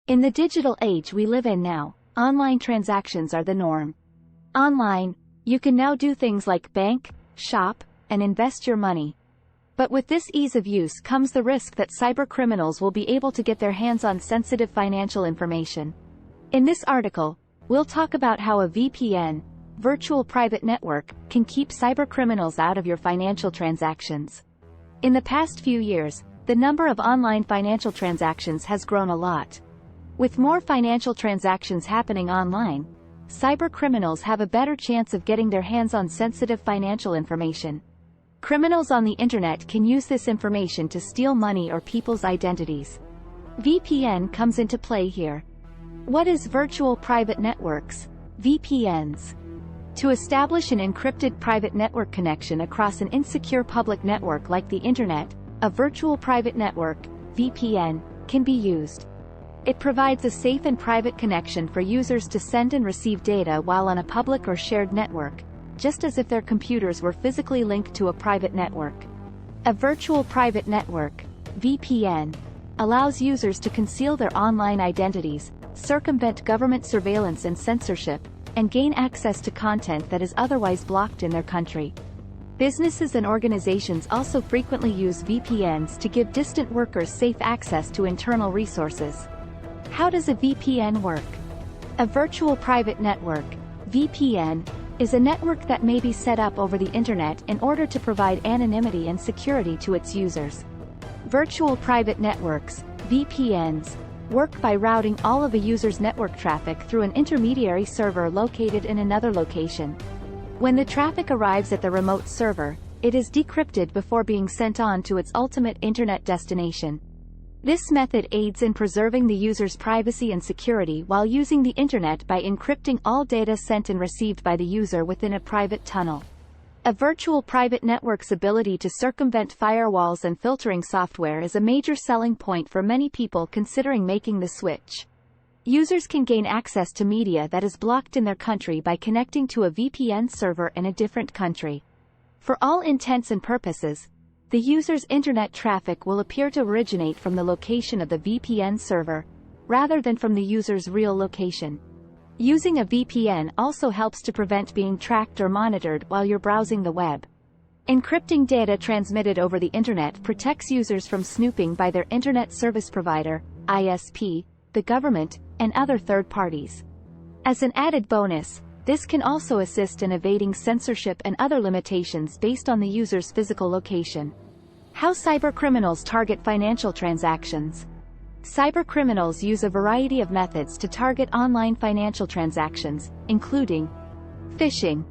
In the digital age we live in now, online transactions are the norm. Online, you can now do things like bank, shop, and invest your money. But with this ease of use comes the risk that cybercriminals will be able to get their hands on sensitive financial information. In this article, we'll talk about how a VPN, virtual private network, can keep cybercriminals out of your financial transactions. In the past few years, the number of online financial transactions has grown a lot. With more financial transactions happening online, cybercriminals have a better chance of getting their hands on sensitive financial information. Criminals on the internet can use this information to steal money or people's identities. VPN comes into play here. What is virtual private networks, VPNs? To establish an encrypted private network connection across an insecure public network like the internet, a virtual private network, VPN, can be used. It provides a safe and private connection for users to send and receive data while on a public or shared network, just as if their computers were physically linked to a private network. A virtual private network, VPN, allows users to conceal their online identities, circumvent government surveillance and censorship, and gain access to content that is otherwise blocked in their country. Businesses and organizations also frequently use VPNs to give distant workers safe access to internal resources. How does a VPN work? A virtual private network, VPN, is a network that may be set up over the internet in order to provide anonymity and security to its users. Virtual private networks, VPNs, work by routing all of a user's network traffic through an intermediary server located in another location. When the traffic arrives at the remote server, it is decrypted before being sent on to its ultimate internet destination. This method aids in preserving the user's privacy and security while using the internet by encrypting all data sent and received by the user within a private tunnel. A virtual private network's ability to circumvent firewalls and filtering software is a major selling point for many people considering making the switch. Users can gain access to media that is blocked in their country by connecting to a VPN server in a different country. For all intents and purposes, the user's internet traffic will appear to originate from the location of the VPN server, rather than from the user's real location. Using a VPN also helps to prevent being tracked or monitored while you're browsing the web. Encrypting data transmitted over the internet protects users from snooping by their internet service provider, ISP, the government, and other third parties. As an added bonus, this can also assist in evading censorship and other limitations based on the user's physical location. How cybercriminals target financial transactions. Cybercriminals use a variety of methods to target online financial transactions, including phishing.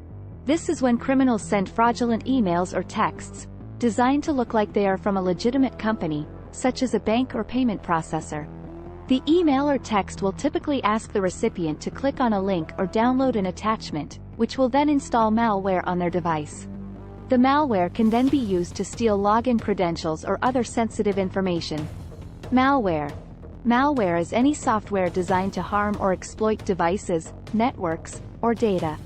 This is when criminals send fraudulent emails or texts, designed to look like they are from a legitimate company, such as a bank or payment processor. The email or text will typically ask the recipient to click on a link or download an attachment, which will then install malware on their device. The malware can then be used to steal login credentials or other sensitive information. Malware. Malware is any software designed to harm or exploit devices, networks, or data.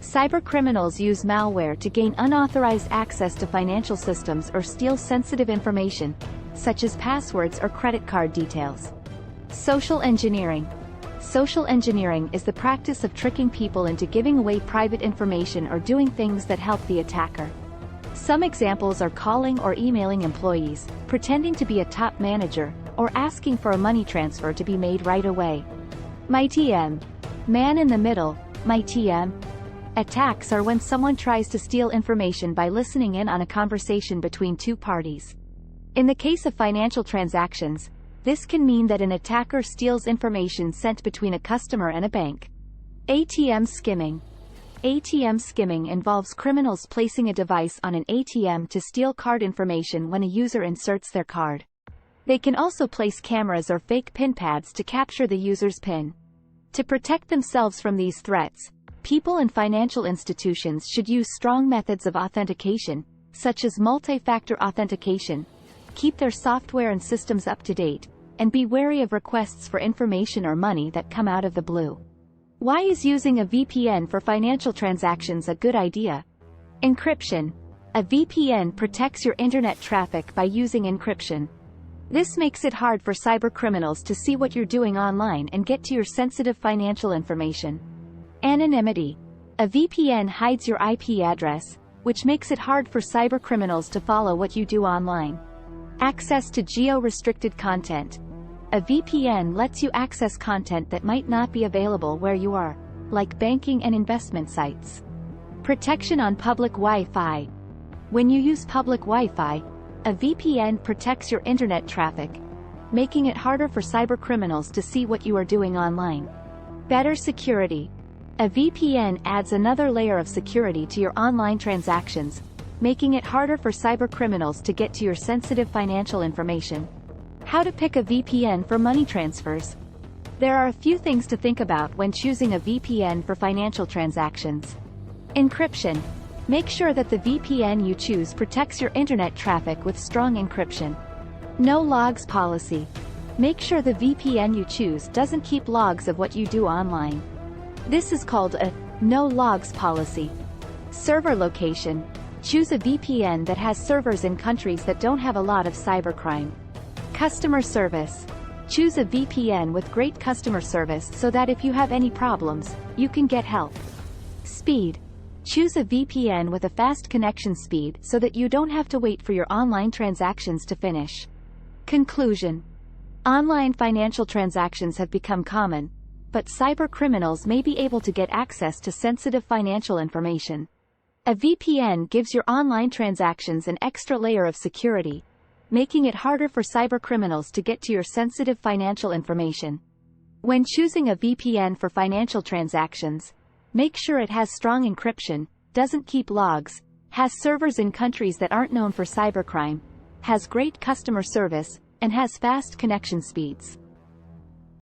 Cybercriminals use malware to gain unauthorized access to financial systems or steal sensitive information, such as passwords or credit card details. Social engineering. Social engineering is the practice of tricking people into giving away private information or doing things that help the attacker. Some examples are calling or emailing employees, pretending to be a top manager, or asking for a money transfer to be made right away. MITM. Man in the middle, MITM. Attacks are when someone tries to steal information by listening in on a conversation between two parties. In the case of financial transactions, this can mean that an attacker steals information sent between a customer and a bank. ATM skimming. ATM skimming involves criminals placing a device on an ATM to steal card information when a user inserts their card. They can also place cameras or fake PIN pads to capture the user's PIN. To protect themselves from these threats, people and financial institutions should use strong methods of authentication, such as multi-factor authentication, keep their software and systems up to date, and be wary of requests for information or money that come out of the blue. Why is using a VPN for financial transactions a good idea? Encryption. A VPN protects your internet traffic by using encryption. This makes it hard for cybercriminals to see what you're doing online and get to your sensitive financial information. Anonymity. A VPN hides your IP address, which makes it hard for cybercriminals to follow what you do online. Access to geo-restricted content. A VPN lets you access content that might not be available where you are, like banking and investment sites. Protection on public Wi-Fi. When you use public Wi-Fi, a VPN protects your internet traffic, making it harder for cybercriminals to see what you are doing online. Better security. A VPN adds another layer of security to your online transactions, making it harder for cybercriminals to get to your sensitive financial information. How to pick a VPN for money transfers. There are a few things to think about when choosing a VPN for financial transactions. Encryption. Make sure that the VPN you choose protects your internet traffic with strong encryption. No logs policy. Make sure the VPN you choose doesn't keep logs of what you do online. This is called a no logs policy. Server location. Choose a VPN that has servers in countries that don't have a lot of cybercrime. Customer service. Choose a VPN with great customer service so that if you have any problems, you can get help. Speed. Choose a VPN with a fast connection speed so that you don't have to wait for your online transactions to finish. Conclusion. Online financial transactions have become common, but cybercriminals may be able to get access to sensitive financial information. A VPN gives your online transactions an extra layer of security, making it harder for cybercriminals to get to your sensitive financial information. When choosing a VPN for financial transactions, make sure it has strong encryption, doesn't keep logs, has servers in countries that aren't known for cybercrime, has great customer service, and has fast connection speeds.